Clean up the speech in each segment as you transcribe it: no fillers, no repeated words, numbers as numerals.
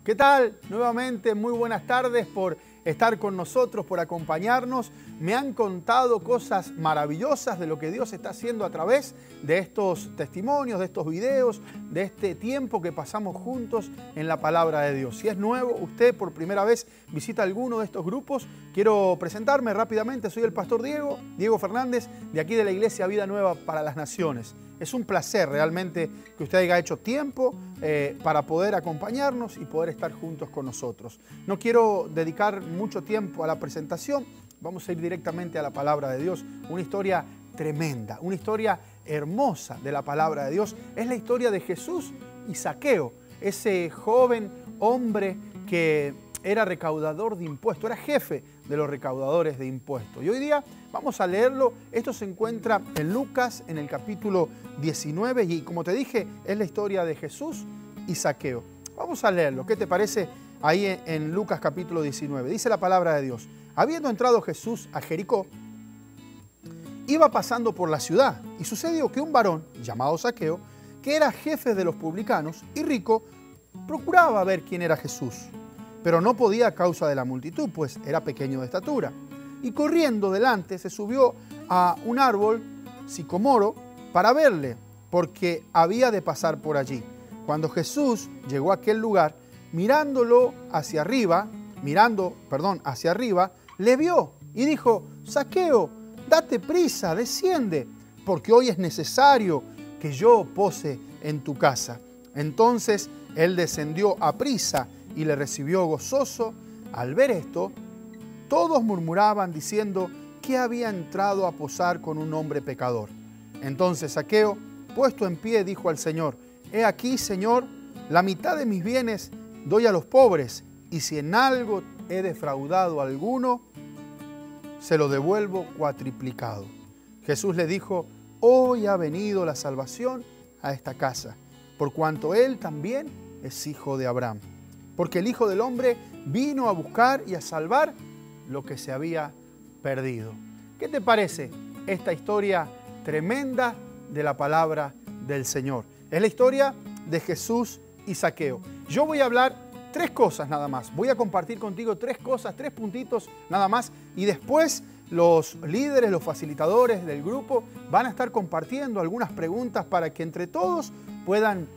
¿Qué tal? Nuevamente, muy buenas tardes por estar con nosotros, por acompañarnos. Me han contado cosas maravillosas de lo que Dios está haciendo a través de estos testimonios, de estos videos, de este tiempo que pasamos juntos en la palabra de Dios. Si es nuevo, usted por primera vez visita alguno de estos grupos, quiero presentarme rápidamente. Soy el pastor Diego Fernández, de aquí de la Iglesia Vida Nueva para las Naciones. Es un placer realmente que usted haya hecho tiempo para poder acompañarnos y poder estar juntos con nosotros. No quiero dedicar mucho tiempo a la presentación, vamos a ir directamente a la palabra de Dios. Una historia tremenda, una historia hermosa de la palabra de Dios. Es la historia de Jesús y Zaqueo, ese joven hombre que era recaudador de impuestos, era jefe de los recaudadores de impuestos. Y hoy día vamos a leerlo. Esto se encuentra en Lucas, en el capítulo 19, y como te dije, es la historia de Jesús y Zaqueo. Vamos a leerlo. ¿Qué te parece? Ahí en Lucas capítulo 19. Dice la palabra de Dios: habiendo entrado Jesús a Jericó, iba pasando por la ciudad, y sucedió que un varón llamado Zaqueo, que era jefe de los publicanos y rico, procuraba ver quién era Jesús, pero no podía a causa de la multitud, pues era pequeño de estatura. Y corriendo delante se subió a un árbol sicomoro para verle, porque había de pasar por allí. Cuando Jesús llegó a aquel lugar, mirando hacia arriba, le vio y dijo: Zaqueo, date prisa, desciende, porque hoy es necesario que yo pose en tu casa. Entonces él descendió aprisa y le recibió gozoso. Al ver esto, todos murmuraban diciendo que había entrado a posar con un hombre pecador. Entonces Zaqueo, puesto en pie, dijo al Señor: He aquí, Señor, la mitad de mis bienes doy a los pobres, y si en algo he defraudado a alguno, se lo devuelvo cuatriplicado. Jesús le dijo: Hoy ha venido la salvación a esta casa, por cuanto él también es hijo de Abraham. Porque el Hijo del Hombre vino a buscar y a salvar lo que se había perdido. ¿Qué te parece esta historia tremenda de la palabra del Señor? Es la historia de Jesús y Zaqueo. Yo voy a hablar tres cosas nada más. Voy a compartir contigo tres cosas, tres puntitos nada más. Y después los líderes, los facilitadores del grupo van a estar compartiendo algunas preguntas para que entre todos puedan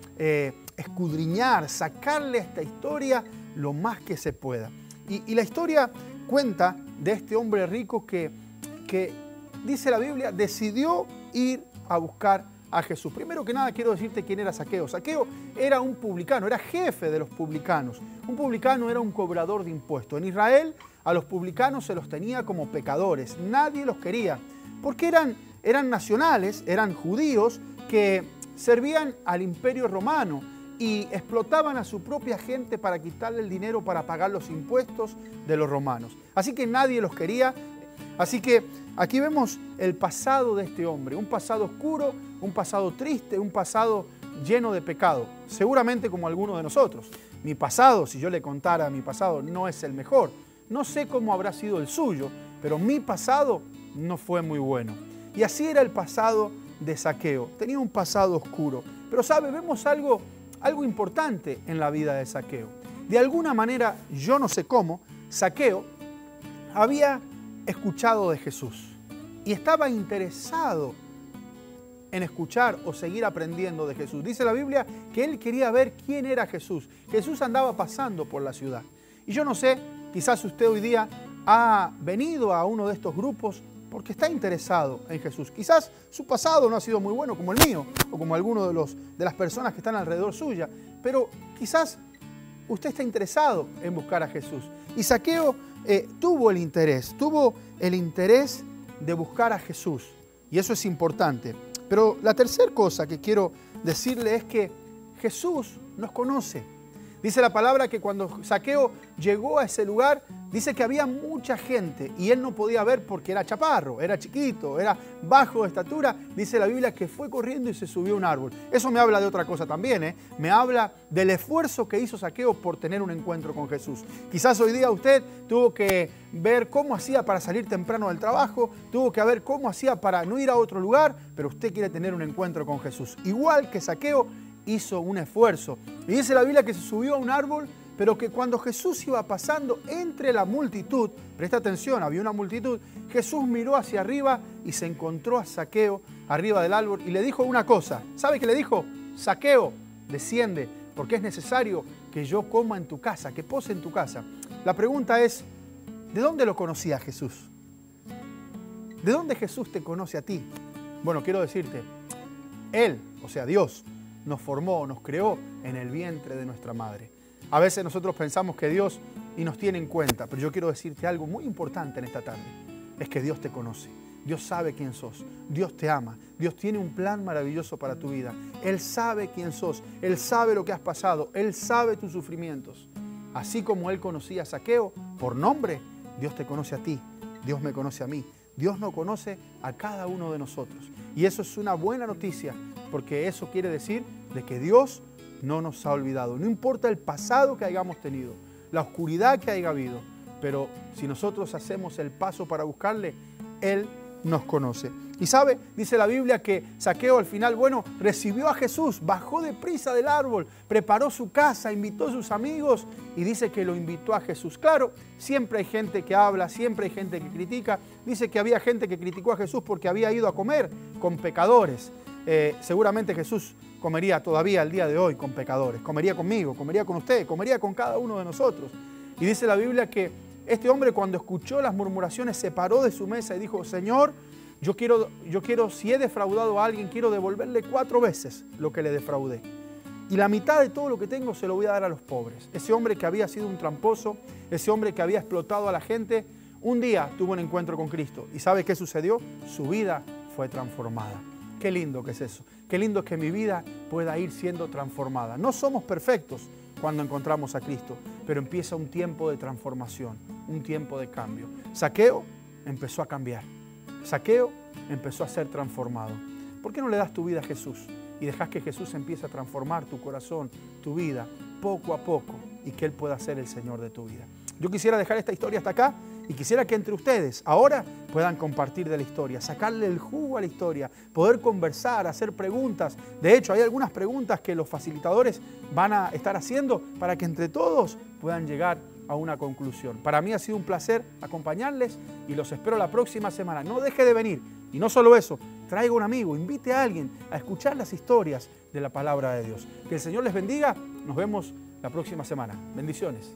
escudriñar, sacarle a esta historia lo más que se pueda. Y la historia cuenta de este hombre rico que dice la Biblia, decidió ir a buscar a Jesús. Primero que nada quiero decirte quién era Zaqueo. Zaqueo era un publicano, era jefe de los publicanos. Un publicano era un cobrador de impuestos. En Israel a los publicanos se los tenía como pecadores. Nadie los quería porque eran nacionales, eran judíos que servían al imperio romano y explotaban a su propia gente para quitarle el dinero para pagar los impuestos de los romanos. Así que nadie los quería. Así que aquí vemos el pasado de este hombre, un pasado oscuro, un pasado triste, un pasado lleno de pecado, seguramente como alguno de nosotros. Mi pasado, si yo le contara mi pasado, no es el mejor. No sé cómo habrá sido el suyo, pero mi pasado no fue muy bueno. Y así era el pasado de Zaqueo. Tenía un pasado oscuro. Pero ¿sabe? Vemos algo importante en la vida de Zaqueo. De alguna manera, yo no sé cómo, Zaqueo había escuchado de Jesús y estaba interesado en escuchar o seguir aprendiendo de Jesús. Dice la Biblia que él quería ver quién era Jesús. Jesús andaba pasando por la ciudad. Y yo no sé, quizás usted hoy día ha venido a uno de estos grupos porque está interesado en Jesús. Quizás su pasado no ha sido muy bueno como el mío o como alguno de las personas que están alrededor suya, pero quizás usted está interesado en buscar a Jesús. Y Zaqueo tuvo el interés de buscar a Jesús. Y eso es importante. Pero la tercera cosa que quiero decirle es que Jesús nos conoce. Dice la palabra que cuando Zaqueo llegó a ese lugar, dice que había mucha gente y él no podía ver porque era chaparro, era chiquito, era bajo de estatura. Dice la Biblia que fue corriendo y se subió a un árbol. Eso me habla de otra cosa también, Me habla del esfuerzo que hizo Zaqueo por tener un encuentro con Jesús. Quizás hoy día usted tuvo que ver cómo hacía para salir temprano del trabajo, tuvo que ver cómo hacía para no ir a otro lugar, pero usted quiere tener un encuentro con Jesús. Igual que Zaqueo, hizo un esfuerzo. Y dice la Biblia que se subió a un árbol pero que cuando Jesús iba pasando entre la multitud, presta atención, había una multitud, Jesús miró hacia arriba y se encontró a Zaqueo arriba del árbol y le dijo una cosa. ¿Sabe qué le dijo? Zaqueo, desciende, porque es necesario que yo coma en tu casa, que pose en tu casa. La pregunta es, ¿de dónde lo conocía Jesús? ¿De dónde Jesús te conoce a ti? Bueno, quiero decirte, Él, o sea Dios, nos formó, nos creó en el vientre de nuestra madre. A veces nosotros pensamos que Dios ni nos tiene en cuenta, pero yo quiero decirte algo muy importante en esta tarde. Es que Dios te conoce, Dios sabe quién sos, Dios te ama, Dios tiene un plan maravilloso para tu vida. Él sabe quién sos, Él sabe lo que has pasado, Él sabe tus sufrimientos. Así como Él conocía a Zaqueo por nombre, Dios te conoce a ti, Dios me conoce a mí. Dios nos conoce a cada uno de nosotros. Y eso es una buena noticia, porque eso quiere decir de que Dios no nos ha olvidado. No importa el pasado que hayamos tenido, la oscuridad que haya habido, pero si nosotros hacemos el paso para buscarle, Él nos conoce. Y sabe, dice la Biblia que Zaqueo al final, recibió a Jesús, bajó deprisa del árbol, preparó su casa, invitó a sus amigos y dice que lo invitó a Jesús. Claro, siempre hay gente que habla, siempre hay gente que critica. Dice que había gente que criticó a Jesús porque había ido a comer con pecadores. Seguramente Jesús comería todavía el día de hoy con pecadores. Comería conmigo, comería con usted, comería con cada uno de nosotros. Y dice la Biblia que este hombre, cuando escuchó las murmuraciones, se paró de su mesa y dijo: Señor, yo quiero, si he defraudado a alguien, quiero devolverle 4 veces lo que le defraudé. Y la mitad de todo lo que tengo se lo voy a dar a los pobres. Ese hombre que había sido un tramposo, ese hombre que había explotado a la gente, un día tuvo un encuentro con Cristo. ¿Y sabe qué sucedió? Su vida fue transformada. Qué lindo que es eso. Qué lindo es que mi vida pueda ir siendo transformada. No somos perfectos cuando encontramos a Cristo, pero empieza un tiempo de transformación, un tiempo de cambio. Zaqueo empezó a cambiar. Zaqueo empezó a ser transformado. ¿Por qué no le das tu vida a Jesús y dejas que Jesús empiece a transformar tu corazón, tu vida, poco a poco, y que Él pueda ser el Señor de tu vida? Yo quisiera dejar esta historia hasta acá y quisiera que entre ustedes ahora puedan compartir de la historia, sacarle el jugo a la historia, poder conversar, hacer preguntas. De hecho, hay algunas preguntas que los facilitadores van a estar haciendo para que entre todos puedan llegar a una conclusión. Para mí ha sido un placer acompañarles y los espero la próxima semana. No deje de venir. Y no solo eso, traiga un amigo, invite a alguien a escuchar las historias de la palabra de Dios. Que el Señor les bendiga. Nos vemos la próxima semana. Bendiciones.